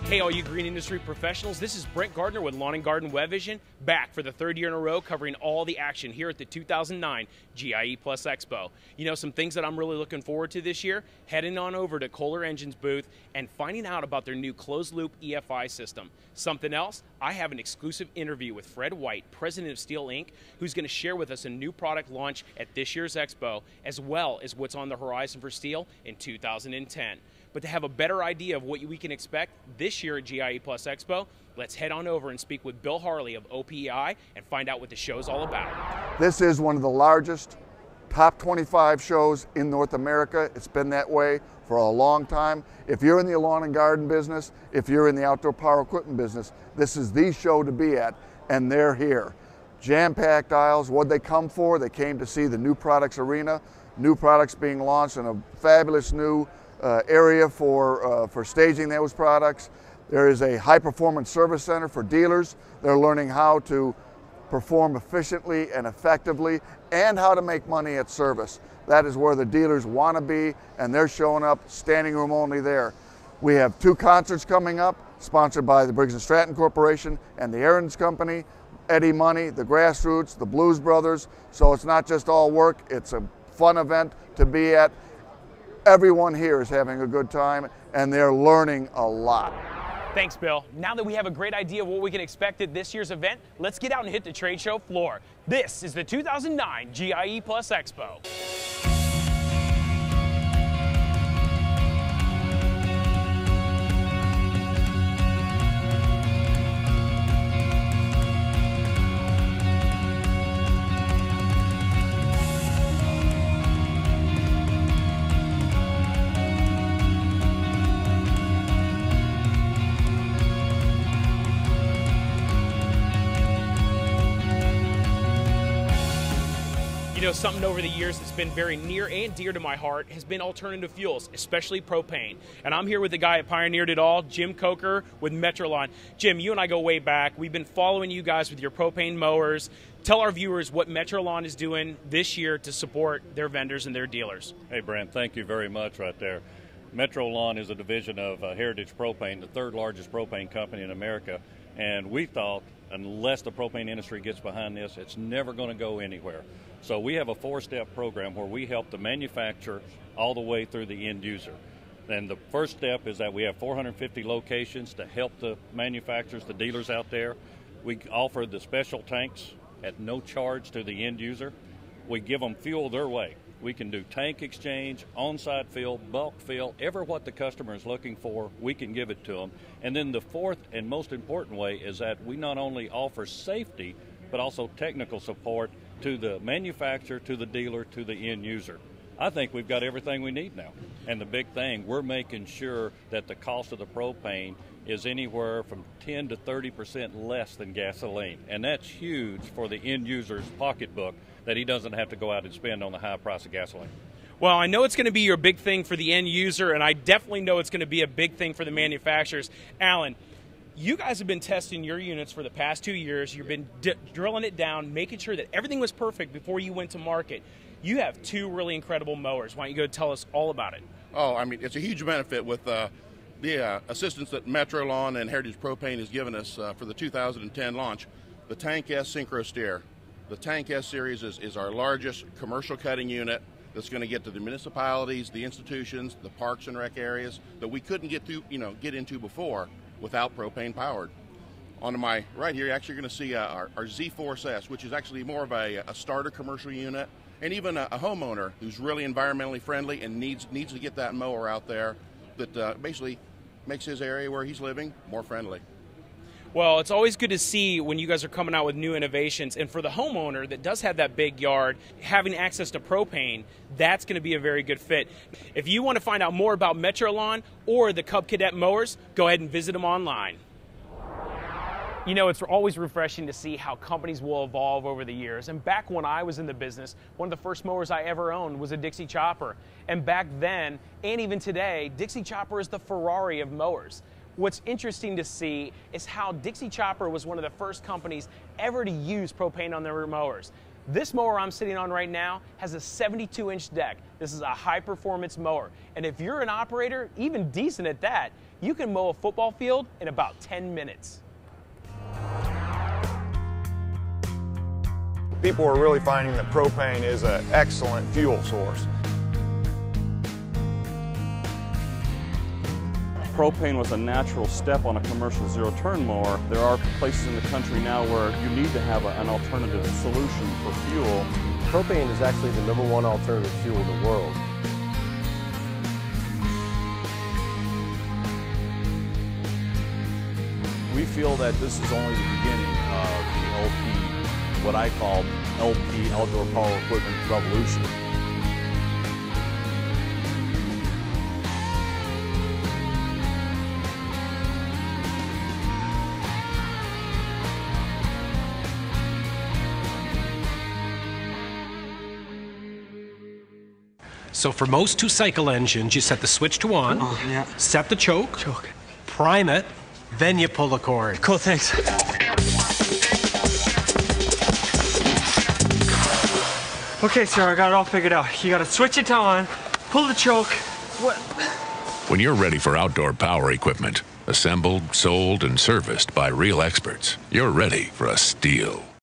Hey, all you green industry professionals, this is Brent Gardner with Lawn & Garden Web Vision, back for the third year in a row covering all the action here at the 2009 GIE+EXPO. You know, some things that I'm really looking forward to this year, heading on over to Kohler Engine's booth and finding out about their new closed-loop EFI system. Something else, I have an exclusive interview with Fred White, president of Steel Inc., who's going to share with us a new product launch at this year's Expo, as well as what's on the horizon for steel in 2010. But to have a better idea of what we can expect this year at GIE+EXPO, let's head on over and speak with Bill Harley of OPEI and find out what the show's all about. This is one of the largest top 25 shows in North America. It's been that way for a long time. If you're in the lawn and garden business, if you're in the outdoor power equipment business, this is the show to be at, and they're here. Jam-packed aisles. What'd they come for? They came to see the new products arena, new products being launched in a fabulous new area for staging those products. There is a high-performance service center for dealers. They're learning how to perform efficiently and effectively and how to make money at service. That is where the dealers want to be, and they're showing up, standing room only there. We have two concerts coming up, sponsored by the Briggs & Stratton Corporation and the Aaron's Company, Eddie Money, the Grassroots, the Blues Brothers. So it's not just all work, it's a fun event to be at. Everyone here is having a good time, and they're learning a lot. Thanks, Bill. Now that we have a great idea of what we can expect at this year's event, let's get out and hit the trade show floor. This is the 2009 GIE+EXPO. You know, something over the years that's been very near and dear to my heart has been alternative fuels, especially propane. And I'm here with the guy that pioneered it all, Jim Coker with Metrolon. Jim, you and I go way back. We've been following you guys with your propane mowers. Tell our viewers what Metrolon is doing this year to support their vendors and their dealers. Hey, Brent, thank you very much right there. Metrolon is a division of Heritage Propane, the third largest propane company in America. And we thought, unless the propane industry gets behind this, it's never going to go anywhere. So we have a four-step program where we help the manufacturer all the way through the end user. And the first step is that we have 450 locations to help the manufacturers, the dealers out there. We offer the special tanks at no charge to the end user. We give them fuel their way. We can do tank exchange, on-site fill, bulk fill, ever what the customer is looking for, we can give it to them. And then the fourth and most important way is that we not only offer safety, but also technical support to the manufacturer, to the dealer, to the end user. I think we've got everything we need now. And the big thing, we're making sure that the cost of the propane is anywhere from 10 to 30% less than gasoline. And that's huge for the end user's pocketbook, that he doesn't have to go out and spend on the high price of gasoline. Well, I know it's going to be your big thing for the end user, and I definitely know it's going to be a big thing for the manufacturers. Alan, you guys have been testing your units for the past 2 years. You've been drilling it down, making sure that everything was perfect before you went to market. You have two really incredible mowers. Why don't you go tell us all about it? Oh, I mean, it's a huge benefit with the assistance that Metrolon and Heritage Propane has given us for the 2010 launch. The Tank S Synchro Steer. The Tank S series is our largest commercial cutting unit that's going to get to the municipalities, the institutions, the parks and rec areas that we couldn't get into before without propane powered. On my right here, you're actually going to see our Z-Force S, which is actually more of a starter commercial unit, and even a homeowner who's really environmentally friendly and needs to get that mower out there that basically makes his area where he's living more friendly. Well, it's always good to see when you guys are coming out with new innovations. And for the homeowner that does have that big yard, having access to propane, that's going to be a very good fit. If you want to find out more about Metrolon or the Cub Cadet mowers, go ahead and visit them online. You know, it's always refreshing to see how companies will evolve over the years. And back when I was in the business, one of the first mowers I ever owned was a Dixie Chopper. And back then, and even today, Dixie Chopper is the Ferrari of mowers. What's interesting to see is how Dixie Chopper was one of the first companies ever to use propane on their mowers. This mower I'm sitting on right now has a 72-inch deck. This is a high-performance mower. And if you're an operator, even decent at that, you can mow a football field in about 10 minutes. People are really finding that propane is an excellent fuel source. Propane was a natural step on a commercial zero-turn mower. There are places in the country now where you need to have an alternative solution for fuel. Propane is actually the #1 alternative fuel in the world. We feel that this is only the beginning of the LP, what I call LP, outdoor power equipment revolution. So for most two-cycle engines, you set the switch to on, set the choke, prime it, then you pull the cord. Cool, thanks. Okay, sir, I got it all figured out. You gotta switch it to on, pull the choke. What? When you're ready for outdoor power equipment, assembled, sold, and serviced by real experts, you're ready for a steal.